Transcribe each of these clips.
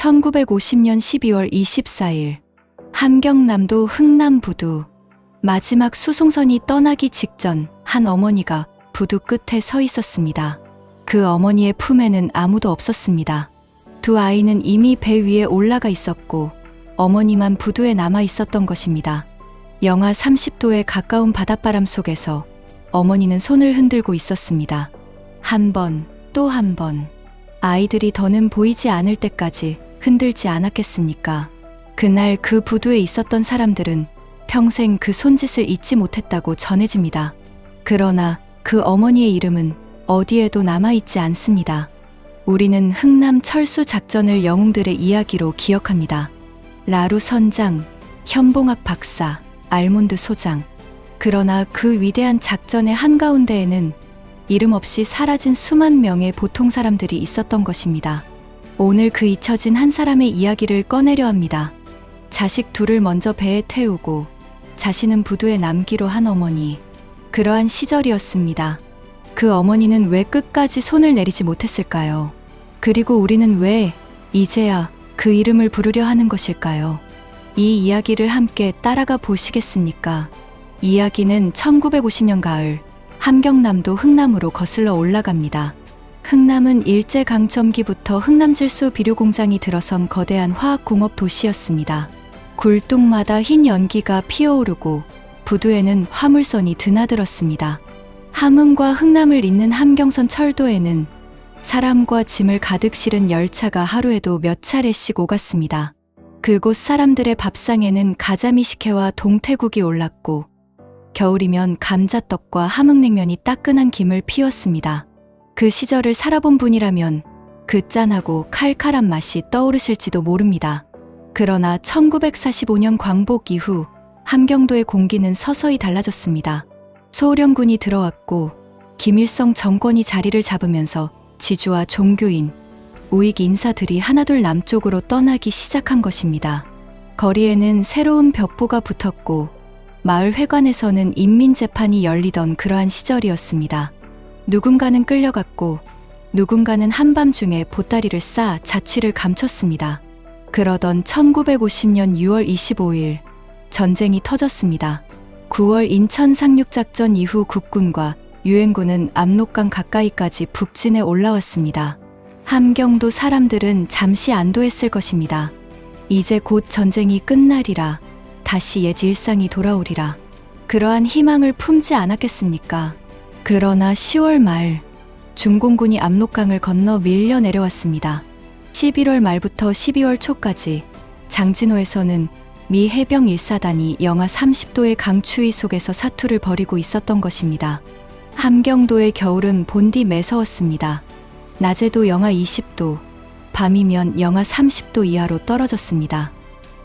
1950년 12월 24일 함경남도 흥남부두 마지막 수송선이 떠나기 직전 한 어머니가 부두 끝에 서 있었습니다. 그 어머니의 품에는 아무도 없었습니다. 두 아이는 이미 배 위에 올라가 있었고 어머니만 부두에 남아 있었던 것입니다. 영하 30도에 가까운 바닷바람 속에서 어머니는 손을 흔들고 있었습니다. 한 번, 또 한 번. 아이들이 더는 보이지 않을 때까지 흔들지 않았겠습니까? 그날 그 부두에 있었던 사람들은 평생 그 손짓을 잊지 못했다고 전해집니다. 그러나 그 어머니의 이름은 어디에도 남아있지 않습니다. 우리는 흥남 철수 작전을 영웅들의 이야기로 기억합니다. 라루 선장, 현봉학 박사, 알몬드 소장. 그러나 그 위대한 작전의 한가운데에는 이름 없이 사라진 수만 명의 보통 사람들이 있었던 것입니다. 오늘 그 잊혀진 한 사람의 이야기를 꺼내려 합니다. 자식 둘을 먼저 배에 태우고 자신은 부두에 남기로 한 어머니. 그러한 시절이었습니다. 그 어머니는 왜 끝까지 손을 내리지 못했을까요? 그리고 우리는 왜 이제야 그 이름을 부르려 하는 것일까요? 이 이야기를 함께 따라가 보시겠습니까? 이야기는 1950년 가을 함경남도 흥남으로 거슬러 올라갑니다. 흥남은 일제강점기부터 흥남질소 비료공장이 들어선 거대한 화학공업 도시였습니다. 굴뚝마다 흰 연기가 피어오르고 부두에는 화물선이 드나들었습니다. 함흥과 흥남을 잇는 함경선 철도에는 사람과 짐을 가득 실은 열차가 하루에도 몇 차례씩 오갔습니다. 그곳 사람들의 밥상에는 가자미 식혜와 동태국이 올랐고 겨울이면 감자떡과 함흥냉면이 따끈한 김을 피웠습니다. 그 시절을 살아본 분이라면 그 짠하고 칼칼한 맛이 떠오르실지도 모릅니다. 그러나 1945년 광복 이후 함경도의 공기는 서서히 달라졌습니다. 소련군이 들어왔고 김일성 정권이 자리를 잡으면서 지주와 종교인, 우익 인사들이 하나둘 남쪽으로 떠나기 시작한 것입니다. 거리에는 새로운 벽보가 붙었고 마을 회관에서는 인민재판이 열리던 그러한 시절이었습니다. 누군가는 끌려갔고 누군가는 한밤중에 보따리를 싸 자취를 감췄습니다. 그러던 1950년 6월 25일 전쟁이 터졌습니다. 9월 인천 상륙작전 이후 국군과 유엔군은 압록강 가까이까지 북진해 올라왔습니다. 함경도 사람들은 잠시 안도했을 것입니다. 이제 곧 전쟁이 끝나리라. 다시 옛 일상이 돌아오리라. 그러한 희망을 품지 않았겠습니까? 그러나 10월 말 중공군이 압록강을 건너 밀려 내려왔습니다. 11월 말부터 12월 초까지 장진호에서는 미 해병 1사단이 영하 30도의 강추위 속에서 사투를 벌이고 있었던 것입니다. 함경도의 겨울은 본디 매서웠습니다. 낮에도 영하 20도, 밤이면 영하 30도 이하로 떨어졌습니다.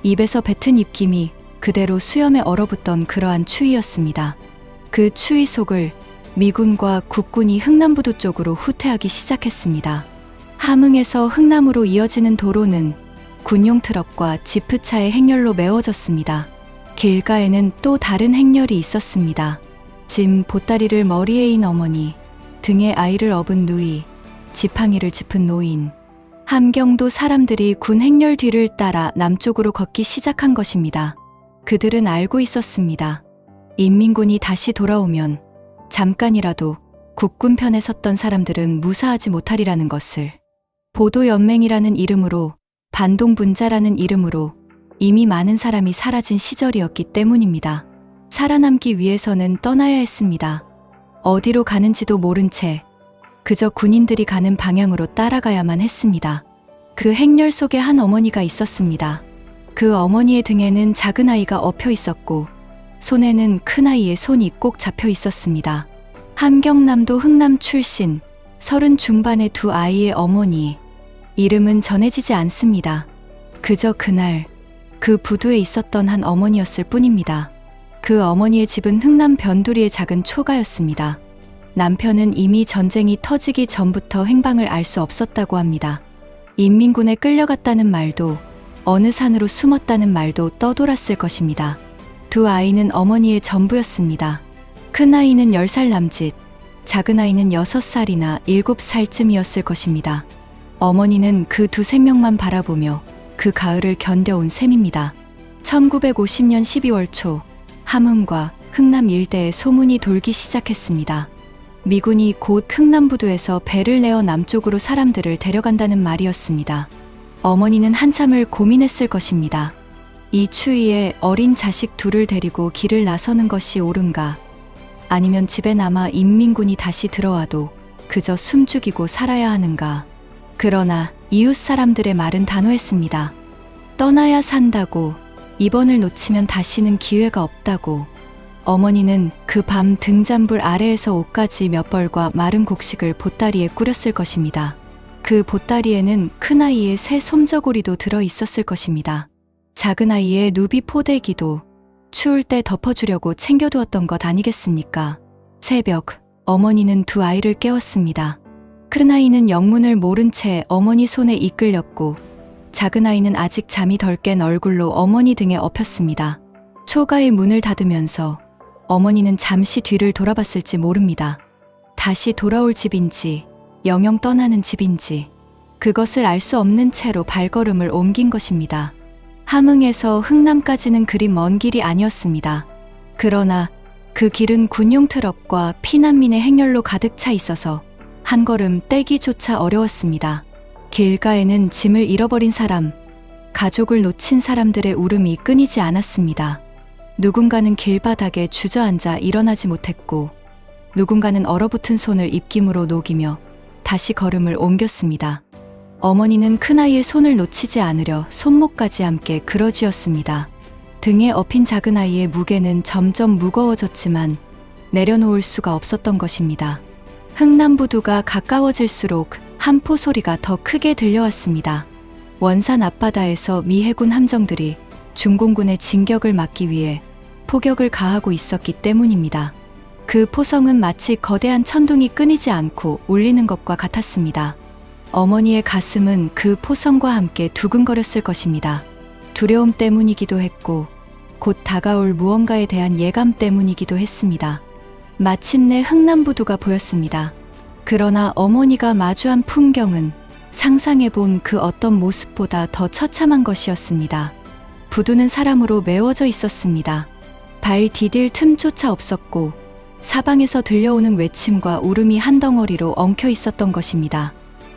입에서 뱉은 입김이 그대로 수염에 얼어붙던 그러한 추위였습니다. 그 추위 속을 미군과 국군이 흥남부두 쪽으로 후퇴하기 시작했습니다. 함흥에서 흥남으로 이어지는 도로는 군용 트럭과 지프차의 행렬로 메워졌습니다. 길가에는 또 다른 행렬이 있었습니다. 짐 보따리를 머리에 인 어머니, 등에 아이를 업은 누이, 지팡이를 짚은 노인. 함경도 사람들이 군 행렬 뒤를 따라 남쪽으로 걷기 시작한 것입니다. 그들은 알고 있었습니다. 인민군이 다시 돌아오면 잠깐이라도 국군 편에 섰던 사람들은 무사하지 못하리라는 것을. 보도연맹이라는 이름으로, 반동분자라는 이름으로 이미 많은 사람이 사라진 시절이었기 때문입니다. 살아남기 위해서는 떠나야 했습니다. 어디로 가는지도 모른 채 그저 군인들이 가는 방향으로 따라가야만 했습니다. 그 행렬 속에 한 어머니가 있었습니다. 그 어머니의 등에는 작은 아이가 엎여 있었고 손에는 큰 아이의 손이 꼭 잡혀 있었습니다. 함경남도 흥남 출신 30 중반의 두 아이의 어머니. 이름은 전해지지 않습니다. 그저 그날 그 부두에 있었던 한 어머니였을 뿐입니다. 그 어머니의 집은 흥남 변두리의 작은 초가였습니다. 남편은 이미 전쟁이 터지기 전부터 행방을 알 수 없었다고 합니다. 인민군에 끌려갔다는 말도 어느 산으로 숨었다는 말도 떠돌았을 것입니다. 두 아이는 어머니의 전부였습니다. 큰 아이는 10살 남짓, 작은 아이는 6살이나 7살쯤이었을 것입니다. 어머니는 그 두 생명만 바라보며 그 가을을 견뎌온 셈입니다. 1950년 12월 초 함흥과 흥남 일대에 소문이 돌기 시작했습니다. 미군이 곧 흥남부두에서 배를 내어 남쪽으로 사람들을 데려간다는 말이었습니다. 어머니는 한참을 고민했을 것입니다. 이 추위에 어린 자식 둘을 데리고 길을 나서는 것이 옳은가? 아니면 집에 남아 인민군이 다시 들어와도 그저 숨죽이고 살아야 하는가? 그러나 이웃 사람들의 말은 단호했습니다. 떠나야 산다고, 이번을 놓치면 다시는 기회가 없다고. 어머니는 그 밤 등잔불 아래에서 옷가지 몇 벌과 마른 곡식을 보따리에 꾸렸을 것입니다. 그 보따리에는 큰아이의 새 솜저고리도 들어 있었을 것입니다. 작은아이의 누비 포대기도 추울 때 덮어주려고 챙겨두었던 것 아니겠습니까? 새벽, 어머니는 두 아이를 깨웠습니다. 큰아이는 영문을 모른 채 어머니 손에 이끌렸고 작은아이는 아직 잠이 덜 깬 얼굴로 어머니 등에 엎였습니다. 초가의 문을 닫으면서 어머니는 잠시 뒤를 돌아봤을지 모릅니다. 다시 돌아올 집인지 영영 떠나는 집인지 그것을 알 수 없는 채로 발걸음을 옮긴 것입니다. 함흥에서 흥남까지는 그리 먼 길이 아니었습니다. 그러나 그 길은 군용 트럭과 피난민의 행렬로 가득 차 있어서 한 걸음 떼기조차 어려웠습니다. 길가에는 짐을 잃어버린 사람, 가족을 놓친 사람들의 울음이 끊이지 않았습니다. 누군가는 길바닥에 주저앉아 일어나지 못했고 누군가는 얼어붙은 손을 입김으로 녹이며 다시 걸음을 옮겼습니다. 어머니는 큰아이의 손을 놓치지 않으려 손목까지 함께 그러쥐었습니다. 등에 엎인 작은아이의 무게는 점점 무거워졌지만 내려놓을 수가 없었던 것입니다. 흥남부두가 가까워질수록 함포 소리가 더 크게 들려왔습니다. 원산 앞바다에서 미 해군 함정들이 중공군의 진격을 막기 위해 포격을 가하고 있었기 때문입니다. 그 포성은 마치 거대한 천둥이 끊이지 않고 울리는 것과 같았습니다. 어머니의 가슴은 그 포성과 함께 두근거렸을 것입니다. 두려움 때문이기도 했고 곧 다가올 무언가에 대한 예감 때문이기도 했습니다. 마침내 흥남부두가 보였습니다. 그러나 어머니가 마주한 풍경은 상상해본 그 어떤 모습보다 더 처참한 것이었습니다. 부두는 사람으로 메워져 있었습니다. 발 디딜 틈조차 없었고 사방에서 들려오는 외침과 울음이 한 덩어리로 엉켜 있었던 것입니다.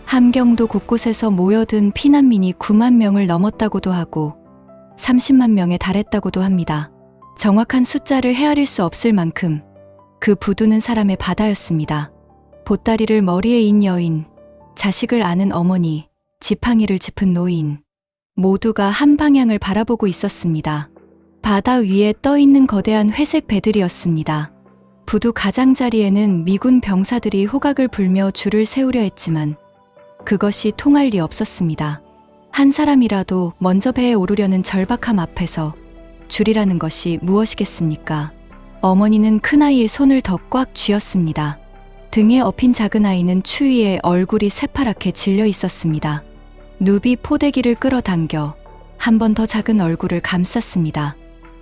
함경도 곳곳에서 모여든 피난민이 9만 명을 넘었다고도 하고 30만 명에 달했다고도 합니다. 정확한 숫자를 헤아릴 수 없을 만큼 그 부두는 사람의 바다였습니다. 보따리를 머리에 인 여인, 자식을 아는 어머니, 지팡이를 짚은 노인, 모두가 한 방향을 바라보고 있었습니다. 바다 위에 떠있는 거대한 회색 배들이었습니다. 부두 가장자리에는 미군 병사들이 호각을 불며 줄을 세우려 했지만 그것이 통할 리 없었습니다. 한 사람이라도 먼저 배에 오르려는 절박함 앞에서 줄이라는 것이 무엇이겠습니까? 어머니는 큰아이의 손을 더 꽉 쥐었습니다. 등에 엎인 작은아이는 추위에 얼굴이 새파랗게 질려 있었습니다. 누비 포대기를 끌어당겨 한 번 더 작은 얼굴을 감쌌습니다.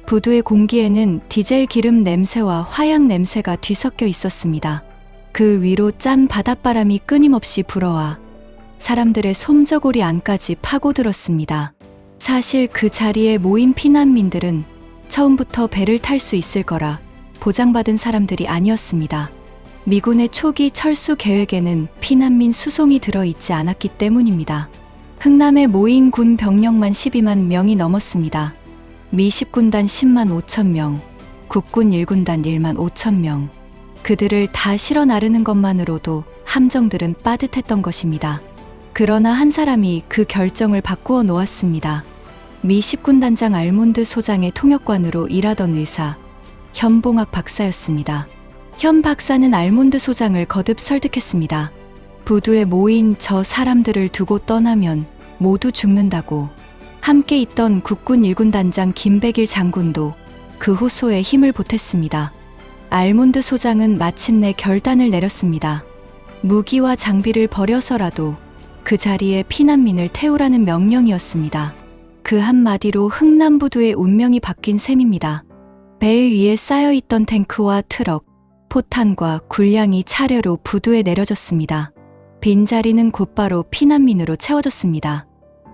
부두의 공기에는 디젤 기름 냄새와 화약 냄새가 뒤섞여 있었습니다. 그 위로 짠 바닷바람이 끊임없이 불어와 사람들의 솜저고리 안까지 파고들었습니다. 사실 그 자리에 모인 피난민들은 처음부터 배를 탈 수 있을 거라 보장받은 사람들이 아니었습니다. 미군의 초기 철수 계획에는 피난민 수송이 들어있지 않았기 때문입니다. 흥남에 모인 군 병력만 12만 명이 넘었습니다. 미 10군단 10만 5천 명, 국군 1군단 1만 5천 명. 그들을 다 실어 나르는 것만으로도 함정들은 빠듯했던 것입니다. 그러나 한 사람이 그 결정을 바꾸어 놓았습니다. 미 10군단장 알몬드 소장의 통역관으로 일하던 의사, 현봉학 박사였습니다. 현 박사는 알몬드 소장을 거듭 설득했습니다. 부두에 모인 저 사람들을 두고 떠나면 모두 죽는다고. 함께 있던 국군 1군단장 김백일 장군도 그 호소에 힘을 보탰습니다. 알몬드 소장은 마침내 결단을 내렸습니다. 무기와 장비를 버려서라도 그 자리에 피난민을 태우라는 명령이었습니다. 그 한마디로 흥남부두의 운명이 바뀐 셈입니다. 배 위에 쌓여있던 탱크와 트럭, 포탄과 군량이 차례로 부두에 내려졌습니다. 빈자리는 곧바로 피난민으로 채워졌습니다.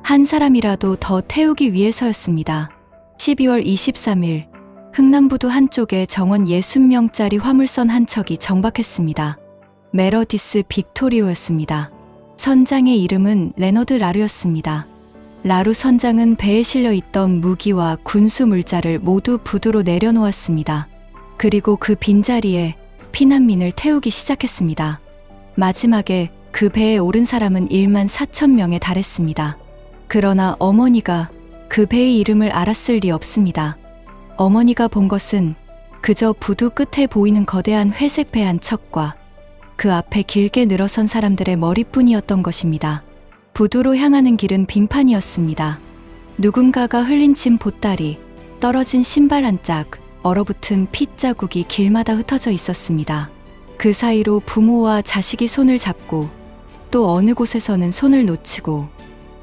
한 사람이라도 더 태우기 위해서였습니다. 12월 23일 흥남부두 한쪽에 정원 60명짜리 화물선 한 척이 정박했습니다. 메러디스 빅토리오였습니다. 선장의 이름은 레너드 라루였습니다. 라루 선장은 배에 실려 있던 무기와 군수 물자를 모두 부두로 내려놓았습니다. 그리고 그 빈자리에 피난민을 태우기 시작했습니다. 마지막에 그 배에 오른 사람은 1만 4천 명에 달했습니다. 그러나 어머니가 그 배의 이름을 알았을 리 없습니다. 어머니가 본 것은 그저 부두 끝에 보이는 거대한 회색 배 한 척과 그 앞에 길게 늘어선 사람들의 머리뿐이었던 것입니다. 부두로 향하는 길은 빙판이었습니다. 누군가가 흘린 침 보따리, 떨어진 신발 한 짝, 얼어붙은 핏자국이 길마다 흩어져 있었습니다. 그 사이로 부모와 자식이 손을 잡고 또 어느 곳에서는 손을 놓치고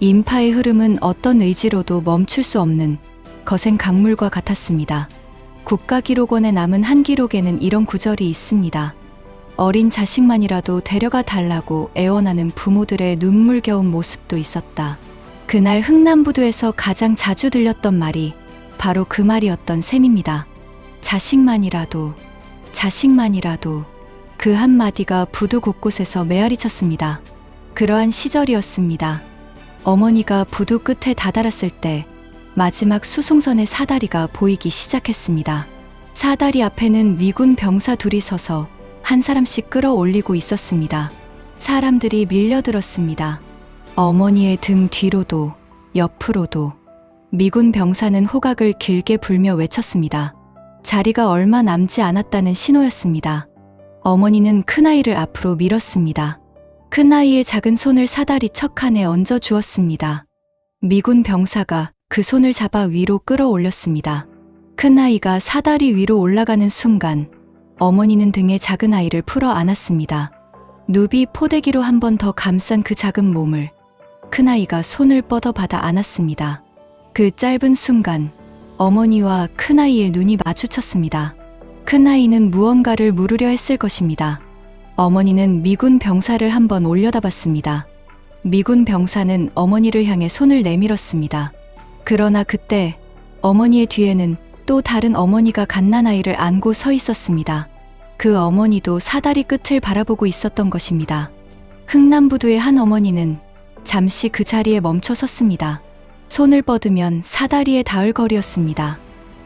인파의 흐름은 어떤 의지로도 멈출 수 없는 거센 강물과 같았습니다. 국가기록원에 남은 한 기록에는 이런 구절이 있습니다. 어린 자식만이라도 데려가 달라고 애원하는 부모들의 눈물겨운 모습도 있었다. 그날 흥남부두에서 가장 자주 들렸던 말이 바로 그 말이었던 셈입니다. 자식만이라도, 자식만이라도. 그 한마디가 부두 곳곳에서 메아리쳤습니다. 그러한 시절이었습니다. 어머니가 부두 끝에 다다랐을 때 마지막 수송선의 사다리가 보이기 시작했습니다. 사다리 앞에는 미군 병사 둘이 서서 한 사람씩 끌어올리고 있었습니다. 사람들이 밀려들었습니다. 어머니의 등 뒤로도 옆으로도. 미군 병사는 호각을 길게 불며 외쳤습니다. 자리가 얼마 남지 않았다는 신호였습니다. 어머니는 큰아이를 앞으로 밀었습니다. 큰아이의 작은 손을 사다리 척 안에 얹어 주었습니다. 미군 병사가 그 손을 잡아 위로 끌어올렸습니다. 큰아이가 사다리 위로 올라가는 순간 어머니는 등에 작은 아이를 풀어 안았습니다. 누비 포대기로 한 번 더 감싼 그 작은 몸을 큰아이가 손을 뻗어받아 안았습니다. 그 짧은 순간 어머니와 큰아이의 눈이 마주쳤습니다. 큰아이는 무언가를 물으려 했을 것입니다. 어머니는 미군 병사를 한번 올려다봤습니다. 미군 병사는 어머니를 향해 손을 내밀었습니다. 그러나 그때 어머니의 뒤에는 또 다른 어머니가 갓난아이를 안고 서 있었습니다. 그 어머니도 사다리 끝을 바라보고 있었던 것입니다. 흥남부두의 한 어머니는 잠시 그 자리에 멈춰 섰습니다. 손을 뻗으면 사다리에 닿을 거리였습니다.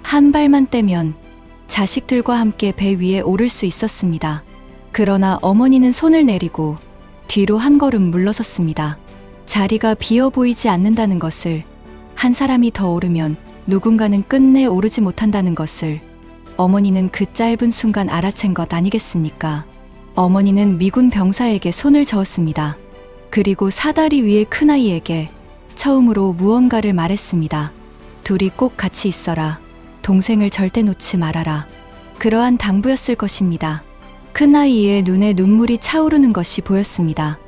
한 발만 떼면 자식들과 함께 배 위에 오를 수 있었습니다. 그러나 어머니는 손을 내리고 뒤로 한 걸음 물러섰습니다. 자리가 비어 보이지 않는다는 것을, 한 사람이 더 오르면 누군가는 끝내 오르지 못한다는 것을 어머니는 그 짧은 순간 알아챈 것 아니겠습니까? 어머니는 미군 병사에게 손을 저었습니다. 그리고 사다리 위의 큰아이에게 처음으로 무언가를 말했습니다. 둘이 꼭 같이 있어라. 동생을 절대 놓지 말아라. 그러한 당부였을 것입니다. 큰아이의 눈에 눈물이 차오르는 것이 보였습니다.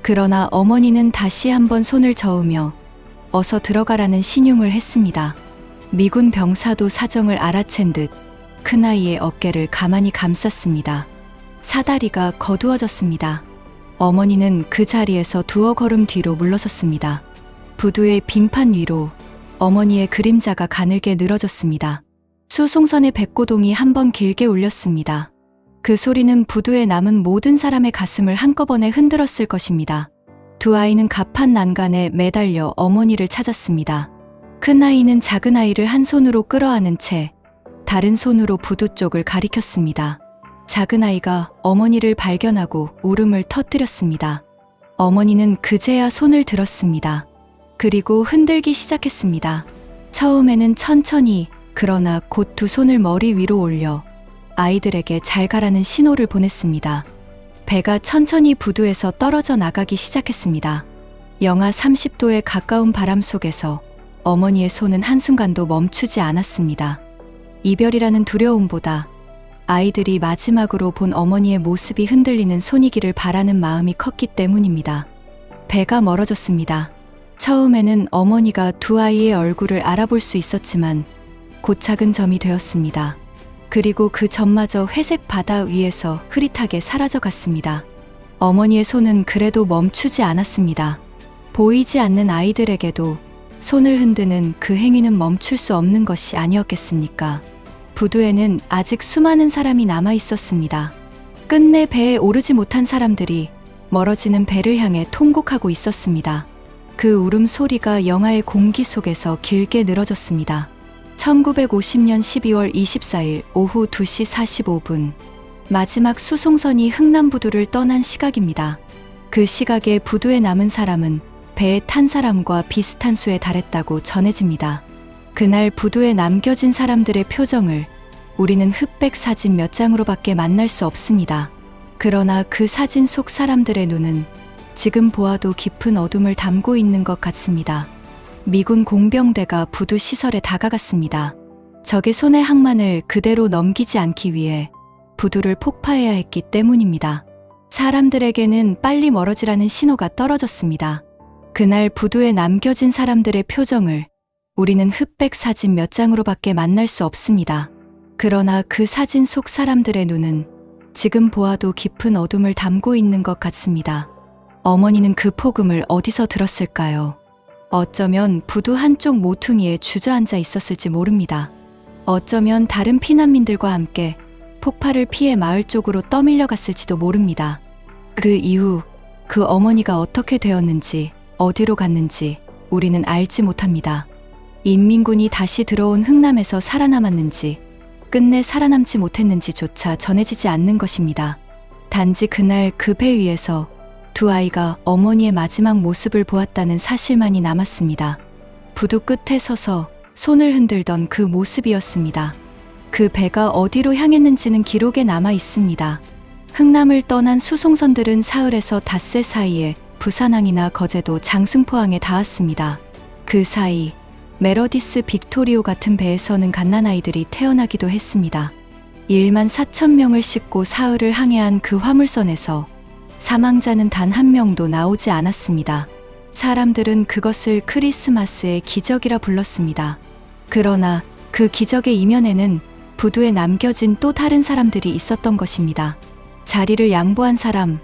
그러나 어머니는 다시 한번 손을 저으며 어서 들어가라는 신용을 했습니다. 미군 병사도 사정을 알아챈 듯 큰아이의 어깨를 가만히 감쌌습니다. 사다리가 거두어졌습니다. 어머니는 그 자리에서 두어 걸음 뒤로 물러섰습니다. 부두의 빙판 위로 어머니의 그림자가 가늘게 늘어졌습니다. 수송선의 백고동이 한번 길게 울렸습니다. 그 소리는 부두에 남은 모든 사람의 가슴을 한꺼번에 흔들었을 것입니다. 두 아이는 갑판 난간에 매달려 어머니를 찾았습니다. 큰아이는 작은아이를 한 손으로 끌어안은 채 다른 손으로 부두 쪽을 가리켰습니다. 작은아이가 어머니를 발견하고 울음을 터뜨렸습니다. 어머니는 그제야 손을 들었습니다. 그리고 흔들기 시작했습니다. 처음에는 천천히, 그러나 곧 두 손을 머리 위로 올려 아이들에게 잘 가라는 신호를 보냈습니다. 배가 천천히 부두에서 떨어져 나가기 시작했습니다. 영하 30도에 가까운 바람 속에서 어머니의 손은 한순간도 멈추지 않았습니다. 이별이라는 두려움보다 아이들이 마지막으로 본 어머니의 모습이 흔들리는 손이기를 바라는 마음이 컸기 때문입니다. 배가 멀어졌습니다. 처음에는 어머니가 두 아이의 얼굴을 알아볼 수 있었지만 곧 작은 점이 되었습니다. 그리고 그 점마저 회색 바다 위에서 흐릿하게 사라져 갔습니다. 어머니의 손은 그래도 멈추지 않았습니다. 보이지 않는 아이들에게도 손을 흔드는 그 행위는 멈출 수 없는 것이 아니었겠습니까? 부두에는 아직 수많은 사람이 남아 있었습니다. 끝내 배에 오르지 못한 사람들이 멀어지는 배를 향해 통곡하고 있었습니다. 그 울음소리가 영하의 공기 속에서 길게 늘어졌습니다. 1950년 12월 24일 오후 2시 45분. 마지막 수송선이 흥남부두를 떠난 시각입니다. 그 시각에 부두에 남은 사람은 배에 탄 사람과 비슷한 수에 달했다고 전해집니다. 그날 부두에 남겨진 사람들의 표정을 우리는 흑백 사진 몇 장으로밖에 만날 수 없습니다. 그러나 그 사진 속 사람들의 눈은 지금 보아도 깊은 어둠을 담고 있는 것 같습니다. 미군 공병대가 부두 시설에 다가갔습니다. 적의 손의 항만을 그대로 넘기지 않기 위해 부두를 폭파해야 했기 때문입니다. 사람들에게는 빨리 멀어지라는 신호가 떨어졌습니다. 그날 부두에 남겨진 사람들의 표정을 우리는 흑백 사진 몇 장으로밖에 만날 수 없습니다. 그러나 그 사진 속 사람들의 눈은 지금 보아도 깊은 어둠을 담고 있는 것 같습니다. 어머니는 그 폭음을 어디서 들었을까요? 어쩌면 부두 한쪽 모퉁이에 주저앉아 있었을지 모릅니다. 어쩌면 다른 피난민들과 함께 폭발을 피해 마을 쪽으로 떠밀려 갔을지도 모릅니다. 그 이후 그 어머니가 어떻게 되었는지 어디로 갔는지 우리는 알지 못합니다. 인민군이 다시 들어온 흥남에서 살아남았는지 끝내 살아남지 못했는지조차 전해지지 않는 것입니다. 단지 그날 그 배 위에서 두 아이가 어머니의 마지막 모습을 보았다는 사실만이 남았습니다. 부두 끝에 서서 손을 흔들던 그 모습이었습니다. 그 배가 어디로 향했는지는 기록에 남아 있습니다. 흥남을 떠난 수송선들은 사흘에서 닷새 사이에 부산항이나 거제도 장승포항에 닿았습니다. 그 사이 메러디스 빅토리오 같은 배에서는 갓난아이들이 태어나기도 했습니다. 1만 4천 명을 싣고 사흘을 항해한 그 화물선에서 사망자는 단 한 명도 나오지 않았습니다. 사람들은 그것을 크리스마스의 기적이라 불렀습니다. 그러나 그 기적의 이면에는 부두에 남겨진 또 다른 사람들이 있었던 것입니다. 자리를 양보한 사람,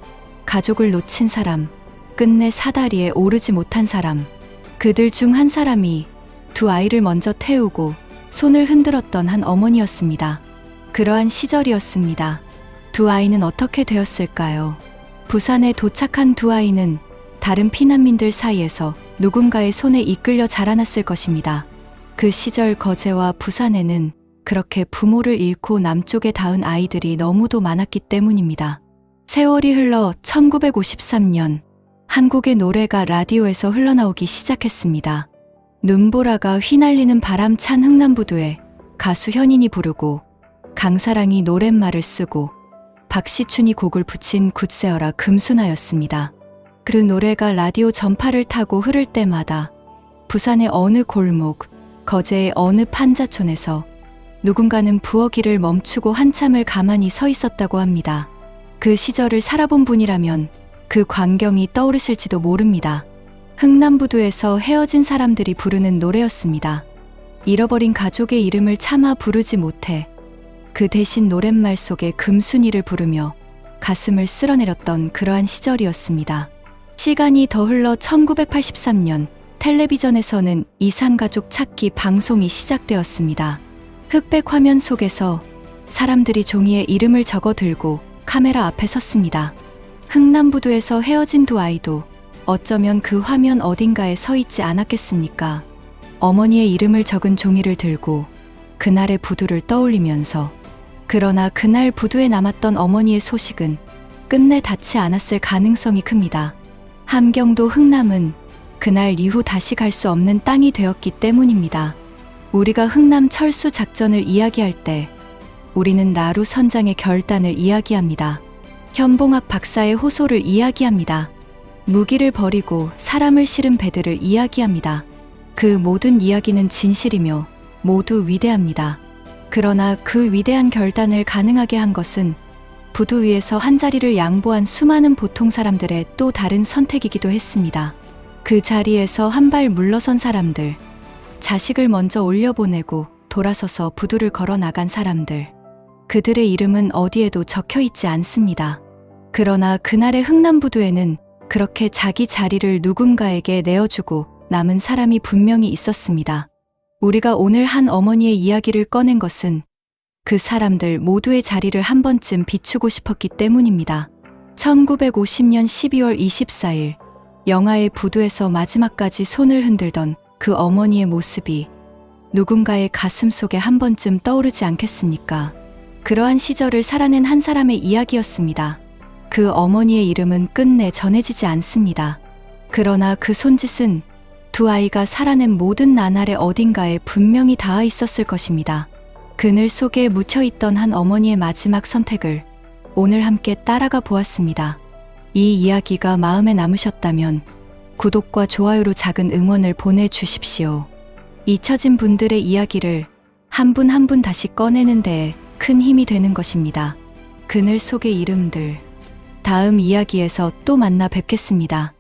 가족을 놓친 사람, 끝내 사다리에 오르지 못한 사람. 그들 중 한 사람이 두 아이를 먼저 태우고 손을 흔들었던 한 어머니였습니다. 그러한 시절이었습니다. 두 아이는 어떻게 되었을까요? 부산에 도착한 두 아이는 다른 피난민들 사이에서 누군가의 손에 이끌려 자라났을 것입니다. 그 시절 거제와 부산에는 그렇게 부모를 잃고 남쪽에 닿은 아이들이 너무도 많았기 때문입니다. 세월이 흘러 1953년 한국의 노래가 라디오에서 흘러나오기 시작했습니다. 눈보라가 휘날리는 바람찬 흥남부두에 가수 현인이 부르고 강사랑이 노랫말을 쓰고 박시춘이 곡을 붙인 굿세어라 금순아였습니다. 그 노래가 라디오 전파를 타고 흐를 때마다 부산의 어느 골목, 거제의 어느 판자촌에서 누군가는 부어기를 멈추고 한참을 가만히 서 있었다고 합니다. 그 시절을 살아본 분이라면 그 광경이 떠오르실지도 모릅니다. 흥남부두에서 헤어진 사람들이 부르는 노래였습니다. 잃어버린 가족의 이름을 차마 부르지 못해 그 대신 노랫말 속에 금순이를 부르며 가슴을 쓸어내렸던 그러한 시절이었습니다. 시간이 더 흘러 1983년 텔레비전에서는 이산가족 찾기 방송이 시작되었습니다. 흑백 화면 속에서 사람들이 종이에 이름을 적어 들고 카메라 앞에 섰습니다. 흥남부두에서 헤어진 두 아이도 어쩌면 그 화면 어딘가에 서 있지 않았겠습니까? 어머니의 이름을 적은 종이를 들고 그날의 부두를 떠올리면서, 그러나 그날 부두에 남았던 어머니의 소식은 끝내 닿지 않았을 가능성이 큽니다. 함경도 흥남은 그날 이후 다시 갈 수 없는 땅이 되었기 때문입니다. 우리가 흥남 철수 작전을 이야기할 때 우리는 나루 선장의 결단을 이야기합니다. 현봉학 박사의 호소를 이야기합니다. 무기를 버리고 사람을 실은 배들을 이야기합니다. 그 모든 이야기는 진실이며 모두 위대합니다. 그러나 그 위대한 결단을 가능하게 한 것은 부두 위에서 한 자리를 양보한 수많은 보통 사람들의 또 다른 선택이기도 했습니다. 그 자리에서 한 발 물러선 사람들, 자식을 먼저 올려보내고 돌아서서 부두를 걸어 나간 사람들, 그들의 이름은 어디에도 적혀 있지 않습니다. 그러나 그날의 흥남부두에는 그렇게 자기 자리를 누군가에게 내어주고 남은 사람이 분명히 있었습니다. 우리가 오늘 한 어머니의 이야기를 꺼낸 것은 그 사람들 모두의 자리를 한 번쯤 비추고 싶었기 때문입니다. 1950년 12월 24일, 영하의 부두에서 마지막까지 손을 흔들던 그 어머니의 모습이 누군가의 가슴 속에 한 번쯤 떠오르지 않겠습니까? 그러한 시절을 살아낸 한 사람의 이야기였습니다. 그 어머니의 이름은 끝내 전해지지 않습니다. 그러나 그 손짓은 두 아이가 살아낸 모든 나날의 어딘가에 분명히 닿아 있었을 것입니다. 그늘 속에 묻혀있던 한 어머니의 마지막 선택을 오늘 함께 따라가 보았습니다. 이 이야기가 마음에 남으셨다면 구독과 좋아요로 작은 응원을 보내주십시오. 잊혀진 분들의 이야기를 한 분 한 분 다시 꺼내는 데에 큰 힘이 되는 것입니다. 그늘 속의 이름들. 다음 이야기에서 또 만나 뵙겠습니다.